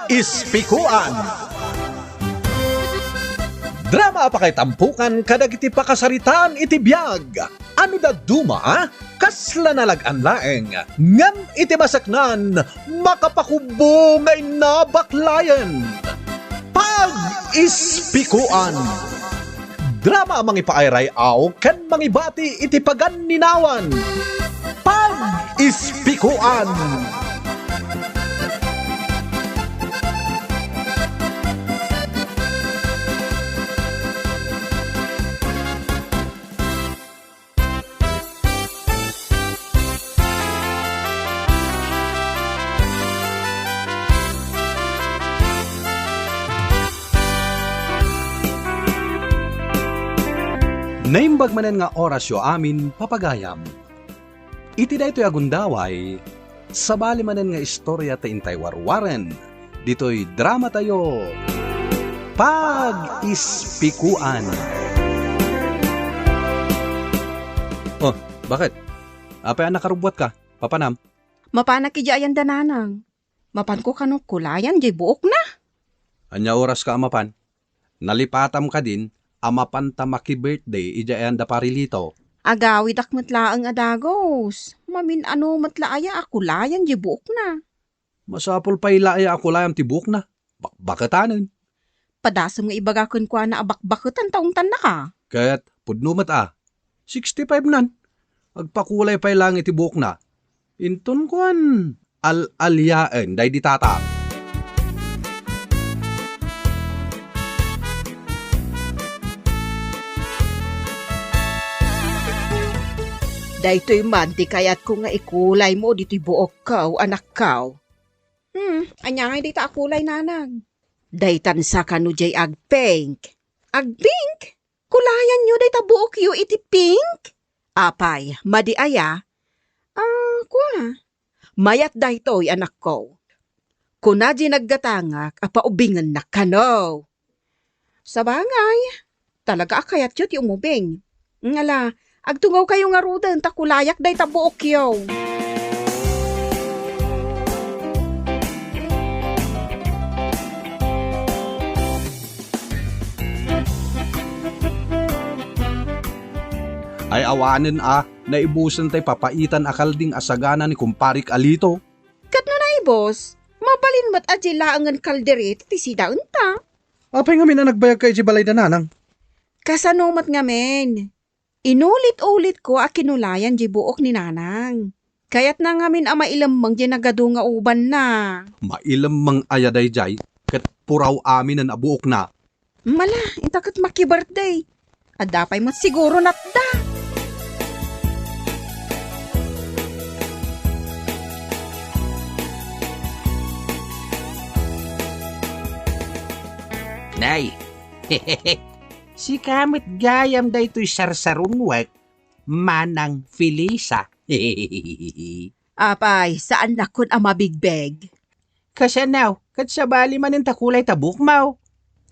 Pag-ispikuan. Drama pa kay tampukan kadag iti pakasaritaan iti biyag. Ano da duma? Kasla nalagan laeng. Ngam iti masaknan, makapakubo ngay nabaklayan. Pag-ispikuan. Drama mangipaayray aw kan mangibati iti paganinawan. Pag-ispikuan. Naimbag manen nga orasyo amin papagayam. Iti da ito'y agundaway, sabali manen nga istorya ta intay warwaren. Dito'y drama tayo. Pag-ispikuan. Oh, bakit? Apay nakarubwat ka, papanam? Mapana ki ayan dananang. Mapan ko kanong kulayan, di buok na. Anya oras ka amapan? Nalipatam ka din, amapan ta maki-birthday, ijayan da parilito. Agawid ak matlaang adagos. Mamin ano matlaaya ako layan, di buok na. Masapol pa ilaya ako layam tibuk na. Bakbakatanin. Padasam nga ibagakon kwa na abakbakutan taong tan na ka. Kaya't pudnumat 65 nan. Agpakulay pa ilang itibuk na. Inton kuan al-alyaan day di tata. Daytoy man, di kayat ko nga ikulay mo, dito'y buok kaw, anak kaw. Anya nga dita akulay nanang. Daytan sa kanu jay agpink. Agpink? Kulayan nyo dayta buok yu iti pink? Apay, madiaya? Kwa? Mayat daytoy anak ko. Kuna di naggatangak, apaubingan na kano. Sabangay, talaga akayat yun yung umubing. Ngala, agtungaw kayo nga rudan, takulayak day tabuok yaw. Ay awanin naibusan tay papaitan akal ding asagana ni kumparik alito. Kat no na boss, mabalin mat adjila angan kalderet ti sidaun ta. Apay nga na nagbayag kay balay dananang. Kasanomat nga men. Inulit-ulit ko a kinulayan di buok ni nanang. Kaya't na ngamin ama ilamang di nagado nga uban na. Mailam mang ayaday jay, kat puraw amin ang abuok na. Mala, intakat maki-birthday. At dapay mat siguro natda. Nay, si kamit gayam da ito'y sarsarunwek, manang Felisa. Apay, saan na kun ama bigbeg? Kasanaw, kat sabali man yung takulay tabuk mau.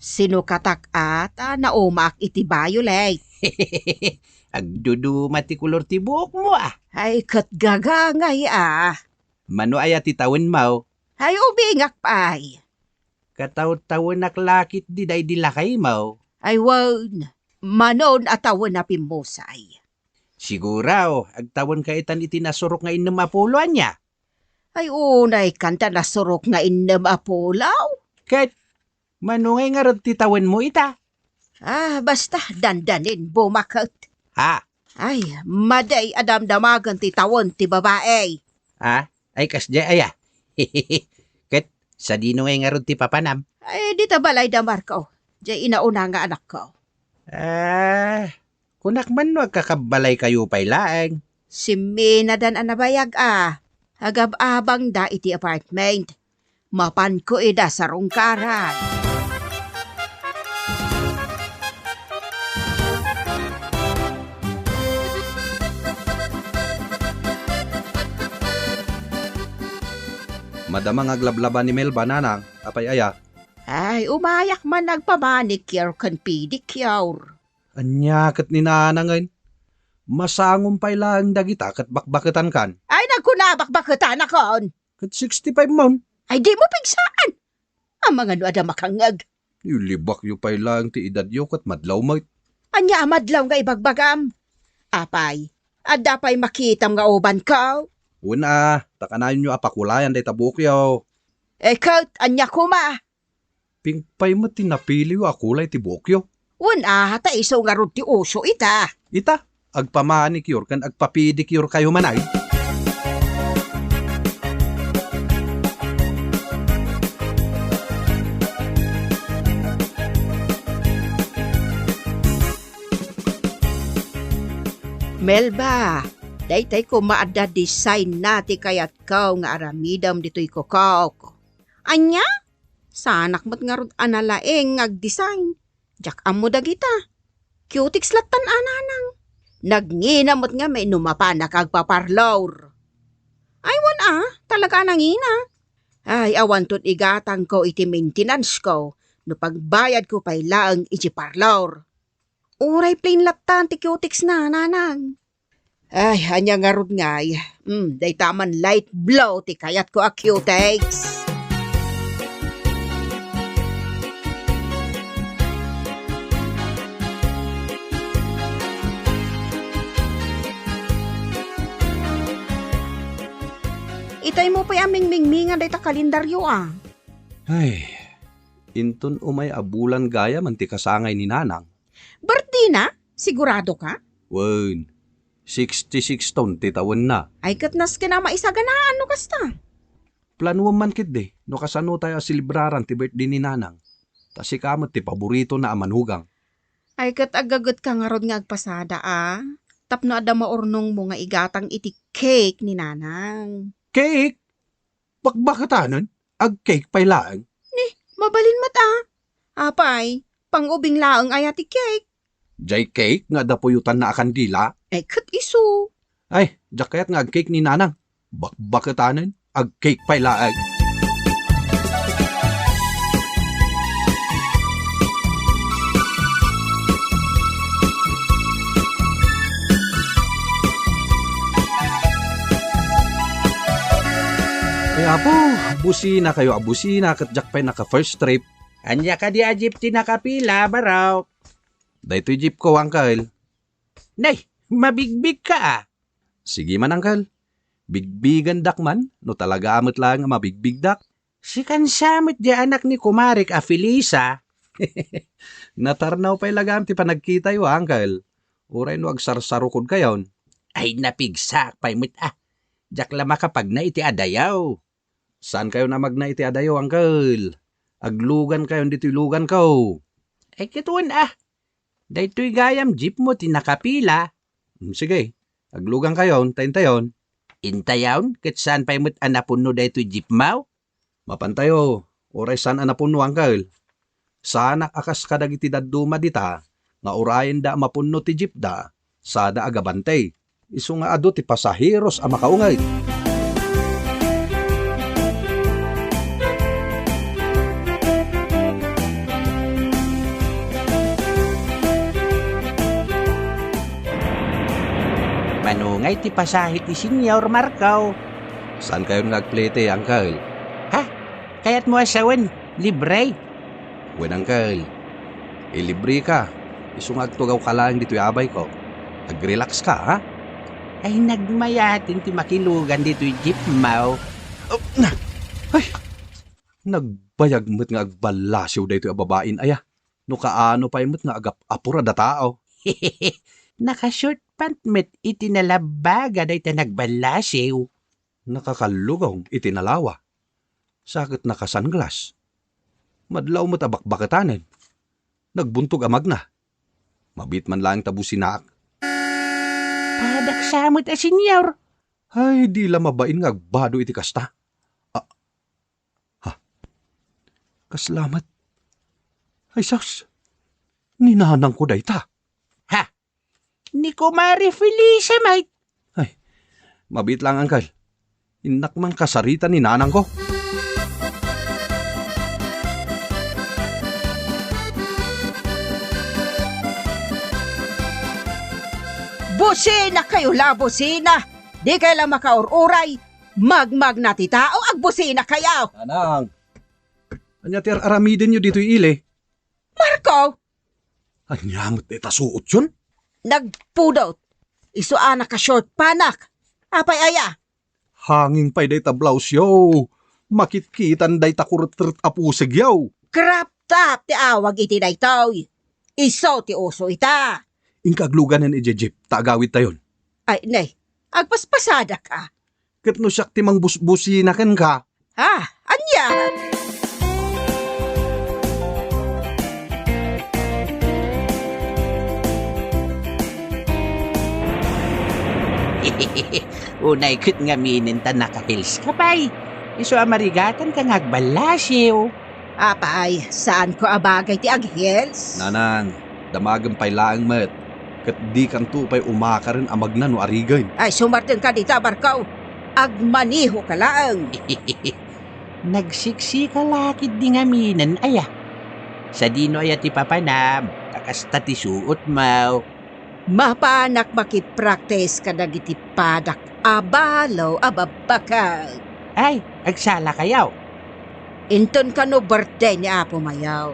Sino katak at naumak iti violet? Agdudu matikulor tibuk mo Ay, kat gagangay Mano ay atitawin mau. Ay, ubingak pay. Kataw-tawon naklakit di day dilakay mau. Ay, wan. Manon atawon na pimusay. Siguraw, agtawon ka itan itinasurok nga inamapuloan niya. Ay, unay kanta na surok nga inam apulaw. Kat, manungay nga rod titawin mo ita. Basta dandanin bumakot. Ha? Ay, maday adamdamagan ti tawon ti babae. Ay kasya aya. Kat, sa dino nga rod ti papanam. Ay, di tabalay damar ko. Diyan inauna nga anak ko. Kunak man no agkakabalay kayo pa'y laeng. Si Minadan anabayag Agab-abang da iti apartment. Mapan ko ida sa rungkaran. Madamang aglablaban ni Melba nanang, apay aya. Ay, umayak man nagpamanicure kan pedicure. Anyakat ni nanangain. Masangom pa'y lang dagita kat bakbaketan kan. Ay, nagkunabak-bakutan akon. Kat 65 mon. Ay, di mo pigsaan. Ang mga no ada makangag. Ilibak yu pa'y lang ti edad yu kat madlaw mo. Anya amadlaw nga ibagbagam. Apay, adda pa'y makitam nga uban ka. Una, takanayon nyo apakulayan day tabukyaw. Ikaw, anya kuma. Pingpay mo tinapili yu akulay ti bukyo. Una, hata iso nga rod ti uso ita. Ita, agpamanicure kan agpapidicure kayo manay. Melba, daytay ko maada design nati kayat kaw nga aramidam dito'y kukaw ko. Anya? Sanak mat nga rod analaeng ag-design. Jak amo dagita. Cutics latan ananang. Nagngina mat nga may numapana kagpaparlor. Ay talaga nangina. Ay awan tot igatang ko iti maintenance ko. No pagbayad ko pa'y laang iti parlor. Uray plain latan ti cutics na nanang. Ay, anya nga rod ngay. Day taman light blow ti kayat ko a cutics. Itay mo pa'y aming mingmingan day ta kalendaryo ah. Ay, inton umay abulan gaya man ti kasangay ni nanang. Birthday na? Sigurado ka? Wen, 66 taon ti taon na. Ay katnas ka na maisaganaan no kasta. Planuan man kit de, no kasano tayo silibraran ti birthday ni nanang. Tasi kamot ti paborito na amanhugang. Ay kat agagot ka nga rod nga agpasada ah. Tapno ada maurnong mo nga igatang iti cake ni nanang. Cake? Bakbakatanan? Ag cake pa'y laang? Mabalin mata. Apay, pang-ubing laang ay ati cake. Jay cake nga dapuyutan na akandila? Ay kat iso. Ay, jakayat nga ag cake ni nanang. Bakbakatanan? Ag cake pa'y laang? Ay apo, busina kayo, busina kat jakpay naka first trip. Anya ka di ajip ti nakapila, baraw. Daytoy jeep ko, uncle. Nay, mabigbig ka ah. Sige man, uncle. Bigbigan dak man, no talaga amot lang nga mabigbig dak. Si kansamit di anak ni Kumarik a Felisa. Natarnaw pa'y lagam ti panagkita yo, uncle. Uray no agsarsarukod kayon. Ay napigsak pa'y mit ah. Jak lama kapag na iti adayaw. Saan kayo na magna iti adayo, uncle? Aglugan kayon dito'y lugan ko. Ay kituan ah. Daytoy gayam jeep mo ti nakapila. Sige, aglugan kayon, tayon. Intayawn, ket saan pa'y mit anapun no daytoy jeep mau? Mapantayo, oray saan anapon no, uncle? Sana akas kadag iti daduma dita, nga orayan da mapunno ti jeep da, sada agabantay. Isu nga ado ti pasaheros a makaungay. Manungay ti pasahit ti Senyor Marcaw. Saan kayo nagplete, uncle? Kayat mo asawan, libre. Wen, uncle. Ilibre ka. Isu nga agtugaw ka lang dito'y abay ko. Ag-relax ka, ha? Ay nagmayatin ti makilugan dito'y jeep mau. Nagbayag mo't nga agbalasyo dayto'y ababain, aya. No kaano pa imot nga agap-apura da tao. Naka-short pant met itinalabaga day ta nagbalasiw. Nakakalugong itinalawa. Sakit naka-sunglass. Madlaw mo't abakbakatanan. Nagbuntog amag na. Mabit man lang tabusinak. Padaksamot a senyor. Ay, di la mabain nga agbado iti kasta. Kaslamat. Ay, sus. Ninanang ko dayta. Ni Kumari Felisa, mate. Ay, mabit lang, uncle. Inak man kasarita ni nanang ko. Busina kayo la, busina. Di kayo lang makaururay. Magmag na ti tao, agbusina kayo. Nanang, Anya ti aramiden nyo dito ile. Marco, Anyamot na itasuot yun? nagpudot. Isu anak ka short panak. Apay aya. Hanging pa'y day tablaws yaw. Makitkitan day takurut-rut apusig yaw. Crop top ti awag iti daytoy. Iso ti uso ita. Inkagluganan ijejip, taagawit tayon. Ay, nay, agpaspasada ka. Kat no siyak timang busbusinakan ka. Ha, anya? Unay kut nga mininta nakahils ka pa'y. Iso amarigatan ka ngagbalasiw. Apay, saan ko abagay ti aghils? Nanang, damagan pa'y laang met. Kat di kan tupay umakarin amag na no arigay. Ay, sumartin ka dita, Marco. Agmaniho ka laang. Nagsiksi ka lakid di nga minan aya. Sa dino aya ti papanam, kakasta ti suot mau. Mapanak makipraktis ka dagiti padak abalaw ababakal. Ay, agsala kayaw. Inton ka no birthday ni Apo Mayaw.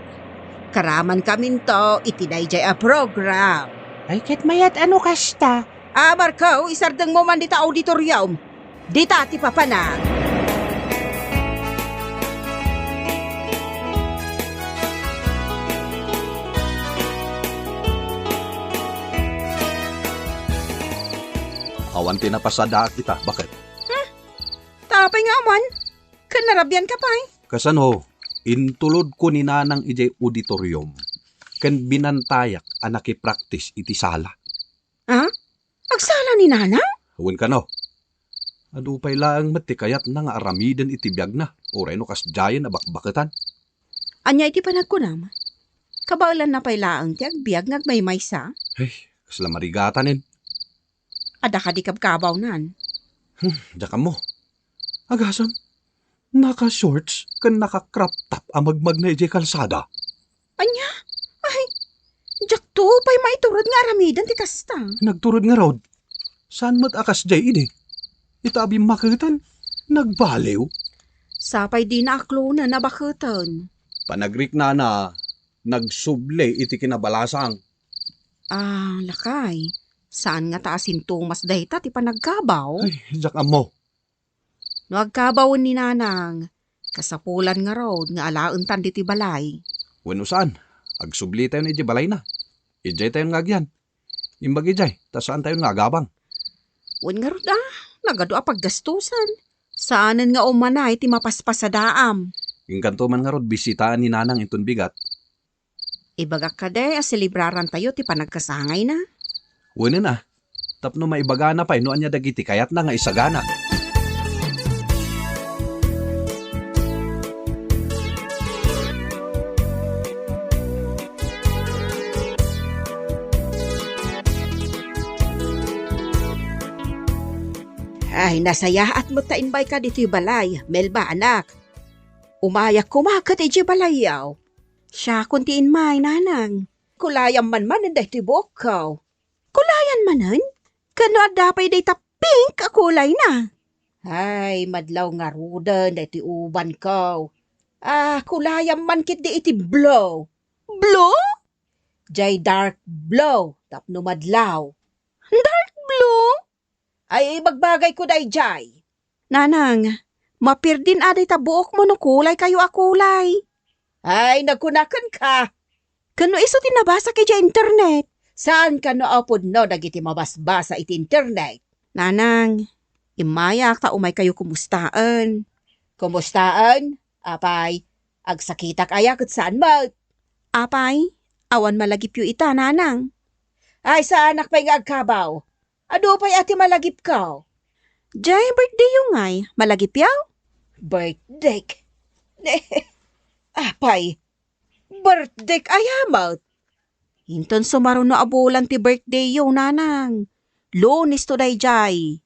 Karaman kamin to, itinayjay a program. Ay, ket mayat ano kasta? Marco, isardeng mo man dita auditorium. Dita ti papanag. Awan tinapasada kita, bakit? Tapay nga man. Kanarabyan ka pa eh. Kasano, intulod ko ni nanang ijay auditorium. Ken binantayak anaki practice iti sala. Ha? Agsala ni Nana? Huwin ka no. Adupay laang mati kayat na nga aramiden iti biyag na. Oray no kas jayan na bakbaketan. Anya iti panagkunam. Kabaulan na pailaang ti agbiag ngagmaymay sa. Hey, kasla marigatanin. Ada ka di kabkabaw nan. Daka mo. Agasam, naka-shorts kan naka-crop top amagmag na ijay kalsada. Anya? Ay, jak to pa'y maiturod nga aramidan ti kasta. Nagturod nga raw. Saan mo't akas jay ini? Itabi makitan. Nagbaliw. Sapay di na aklo na nabakutan. Panagrik na nagsuble iti kinabalasang. Lakay. Saan nga taasin tumas dayta ti panagkabaw? Ay, daka mo. No agkabawon ni Nanang. Kasapulan nga raw nga alauntan di ti balay. Wano saan? Agsubli tayo ni ijay balay na. Ijay tayo ngagyan. Imbag ijay, ta saan tayo ngagabang? Wan nga raw nagado a paggastusan. Saanan nga umanay ti mapaspasadaam. Yung kanto man nga rod, bisitaan ni nanang itong bigat. Ibagak ka de, asilibraran tayo ti panagkasangay na. Wano na. Tapno maibagana pa, noan niya dagiti kayat na nga isagana. Ay, nasaya at mo tainbay ka dito yung balay. Melba, anak. Umayak kumakat iti balayaw. Siya kuntiin may, Nanang. Kulayan man ang dahiti bokaw. Kulayan manan? Kano adapay day pink a kulay na. Ay, madlaw nga rudan dahiti uban ko. Kulayan man kit di iti blow. Blow? Jay dark blow, tapno madlaw. Dark blue? Ay, magbagay ko day jay. Nanang, mapirdin aday tabuok mo no kulay kayo akulay. Ay, nagkunakan ka. Kano iso tinabasa kay internet? Saan kano apod no dagiti mabasbasa iti internet? Nanang, imayak ta umay kayo kumustaan. Kumustaan? Apay, agsakitak ayak at saan mo? Apay, awan malagip yu ita, Nanang. Ay, sa anak pa'y agkabaw. Ado pa'y ati malagip ka? Jay, birthday yung ngay. Malagip yaw? Birthday? Apay, birthday ayamot. Hinton sumaro na abulan ti birthday yung Nanang. Lunes to day jay.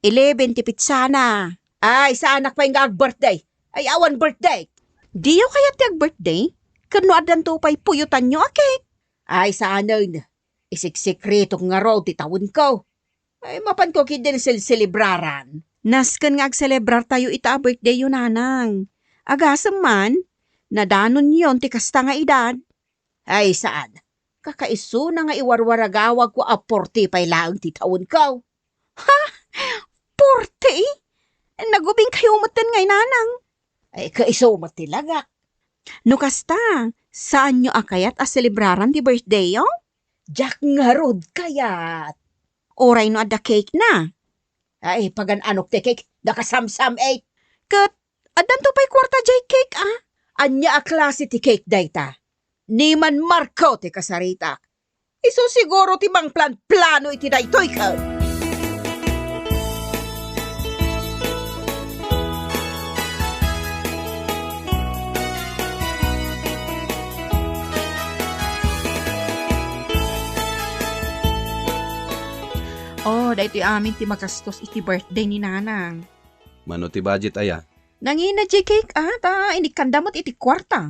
11 ti pitsana. Ay, sa anak pa'y birthday. Ay, awan birthday. Di yung kaya ti birthday? Kano adan to pa'y puyutan nyo, okay? Ay, sa anon. Isik-sikreto nga raw ti tawon ko. Ay, mapan ko kidin celebraran. Naskan nga agselebrar tayo ita birthday yun, Nanang. Agasam man, Nadanon yon ti kasta nga edad. Ay saan? Kakaiso na nga iwarwaragawag ko a 40 pay laang ti taon kaw. Ha? 40? Nagubing kayo umatan ngay nanang. Ay kaiso umatilagak. No kasta, saan nyo akayat a selebraran ti birthday yo? Jack nga rod kayat. Oray no ada cake na. Ay pagan-anok ti cake, nakasamsam eh. Kat, adan to pa'y kwarta jay cake Anya a klase ti cake dayta. Ni man Marco ti kasarita. Iso siguro ti mang plano iti daytoy ka. Oh, daytoy amin ti magastos iti birthday ni nanang. Mano ti budget aya? Nangina jay cake ta inikandamot iti kwarta.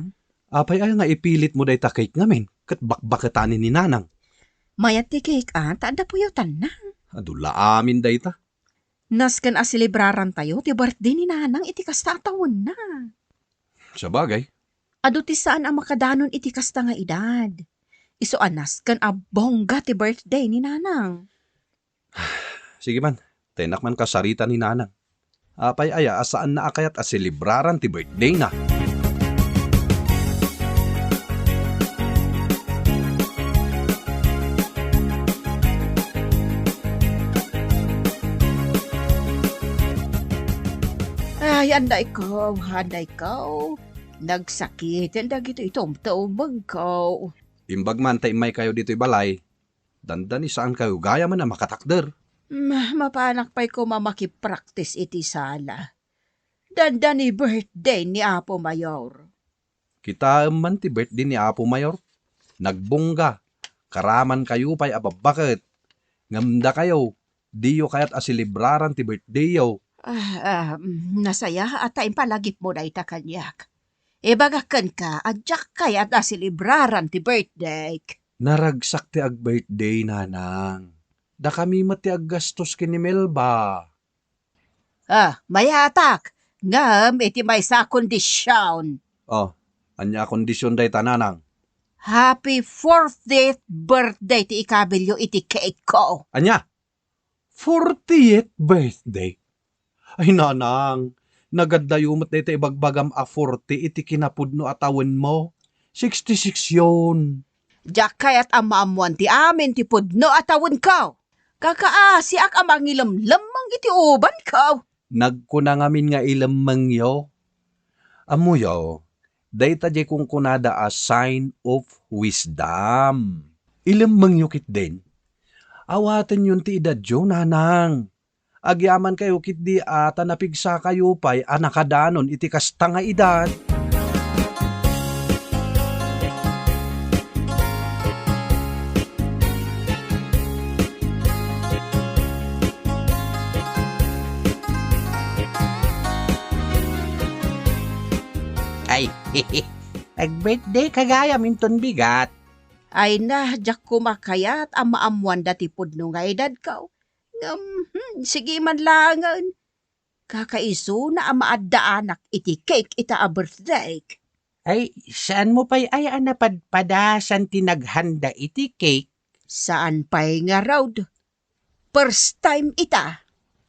Apay ay nga ipilit mo day ta cake ngamin, kat bakbakatanin ni nanang. Mayat ti cake taanda puyutan na. Adula amin day ta. Nasken a selebraran tayo ti birthday ni nanang iti kasta taon na. Sa bagay, Adu ti saan ang makadanon iti kasta nga edad. Iso anas kan a bongga ti birthday ni nanang. sige man, tenak man kasarita ni nanang. Apay aya asaan na akayat a selebraran ti birthday na. Ay, anday ko. Nagsakit, anday gito itom-tomang ko. Imbag man tay may kayo dito'y balay, dandan isaan kayo gaya man na makatakder. Mapanak pa'y ko mamakipraktis iti sala. Danda ni birthday ni Apo Mayor. Kita man ti birthday ni Apo Mayor, nagbungga, karaman kayo pa'y ababakit. Ngamda kayo, diyo kayat asilibraran ti birthday yo. Nasaya at tayo palagip mo na ita kanyak. Bagakan ka, adyak kaya at asilibraran ti birthday. Naragsak ti ag birthday nanang. Da kami mati ag gastos kini Melba. Mayatak. Ngam, iti may sa kondisyon. Oh, anya kondisyon day tananang. Happy 40th birthday ti ikabilyo iti cake ko. Anya? 40th birthday? Ay nanang, nagadayumot na iti ibagbagam a 40 iti kinapudno atawan mo. 66 yun. Diyak kaya't amamuan ti amin ti pudno atawan ko. Kakaasiak amang ilamlamang iti uban ko. Nagkuna ngamin nga ilamang yo. Amuyo, dayta jay kung kunada a sign of wisdom. Ilamang yukit din. Awatan yun ti edad yo, nanang. Agyaman kayo kit di ata napigsa kayo pa'y anakadanon iti kasta nga edad. Ay, ag-birthday kagaya minton bigat. Ay na, diyak kumakayat ang maamuan dati pudno nga edad ko. Sige man langan. Kakaiso na ang maadaanak iti cake ita a birthday. Ay, saan mo pa'y ay napadpadasan tinaghanda iti cake? Saan pa'y nga raud? First time ita.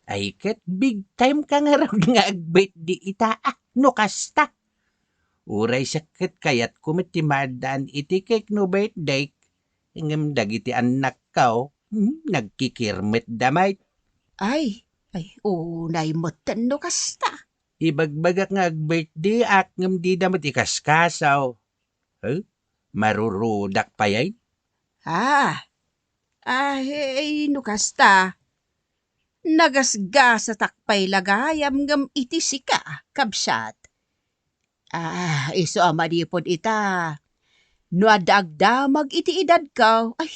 Ay, ket big time ka nga raw nga ag-birthday ita. No kasta. Uray sakit kayat kumitimadan iti cake no birthday. Ngam dagiti anak kao. Nagkikirmit damay. Ay, unay moten no kasta. Ibagbagak nga ag-birthday ak ngam di damat ikaskasaw. Marurudak pa yay? No kasta. Nagasga sa takpay lagayam ngam iti sika, kabsat. Iso amadipod ita. No adagdamag iti edad ka, ay,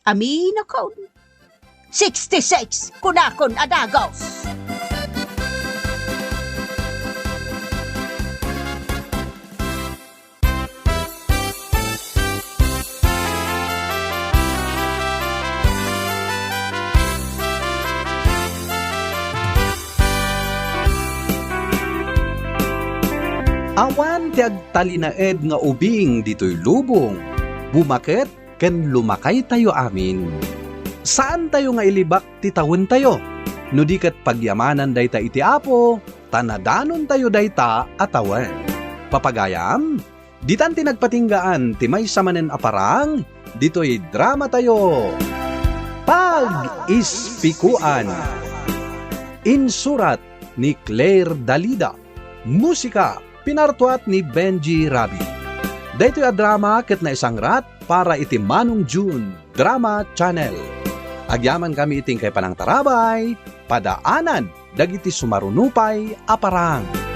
amin ako. 66 kunakon adagos. Awan ti agtalinaed nga ubing dito'y lubong. Bumaket ken lumakay tayo amin. Saan tayo nga ilibak ti tawon tayo? No di ket pagyamanan dayta iti Apo, tanadanon tayo dayta atawan. Papagayam, ditan ti nagpatinggaan ti maysa manen aparang, dito'y drama tayo. Pag-ispikuan. Insurat ni Claire Dalida. Musika pinartuat ni Benji Rabi. Daytoy a drama ket na isang rat para iti Manong June Drama Channel. Agyaman kami iting kay panang tarabay, padaanan dagiti sumarunupay aparang.